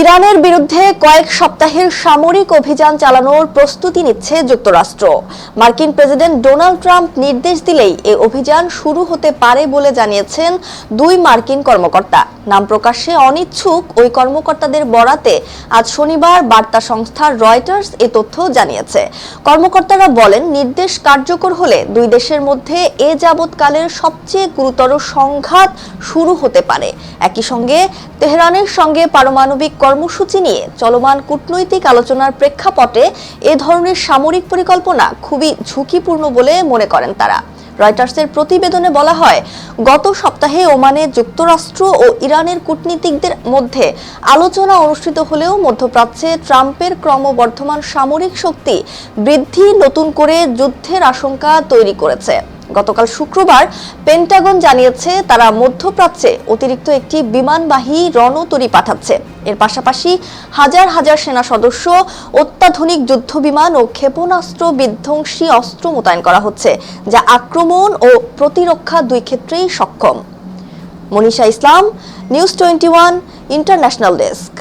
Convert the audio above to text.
ইরানের বিরুদ্ধে কয়েক সপ্তাহের সামরিক অভিযান চালানোর প্রস্তুতি নিচ্ছে যুক্তরাষ্ট্র। মার্কিন প্রেসিডেন্ট ডোনাল্ড ট্রাম্প নির্দেশ দিলেই এই অভিযান শুরু হতে পারে বলে জানিয়েছেন দুই মার্কিন কর্মকর্তা। নাম প্রকাশে অনিচ্ছুক ওই কর্মকর্তাদের বরাতে আজ শনিবার বার্তা সংস্থা রয়টার্স এ তথ্য জানিয়েছে। কর্মকর্তারা বলেন, নির্দেশ কার্যকর হলে দুই দেশের মধ্যে এ যাবৎকালের সবচেয়ে গুরুতর সংঘাত শুরু হতে পারে। একই সঙ্গে তেহরানের সঙ্গে পারমাণবিক কর্মসূচি নিয়ে চলমান কূটনৈতিক আলোচনার প্রেক্ষাপটে এ ধরনের সামরিক পরিকল্পনা খুবই ঝুঁকিপূর্ণ বলে মনে করেন তারা। রয়টার্সের প্রতিবেদনে বলা হয়, গত সপ্তাহে ওমানে যুক্তরাষ্ট্র ও ইরানের কূটনীতিকদের মধ্যে আলোচনা অনুষ্ঠিত হলেও মধ্যপ্রাচ্যে ট্রাম্পের ক্রমবর্ধমান সামরিক শক্তি বৃদ্ধি নতুন করে যুদ্ধের আশঙ্কা তৈরি করেছে। গতকাল শুক্রবার পেন্টাগন জানিয়েছে তারা মধ্যপ্রাচ্যে অতিরিক্ত একটি বিমানবাহী রণতরী পাঠাচ্ছে। এর পাশাপাশি হাজার হাজার সেনা সদস্য, অত্যাধুনিক যুদ্ধবিমান ও ক্ষেপণাস্ত্র বিধ্বংসী অস্ত্র মোতায়েন করা হচ্ছে, যা আক্রমণ ও প্রতিরক্ষা দুই ক্ষেত্রেই সক্ষম। মনীষা ইসলাম, নিউজ 21 ইন্টারন্যাশনাল ডেস্ক।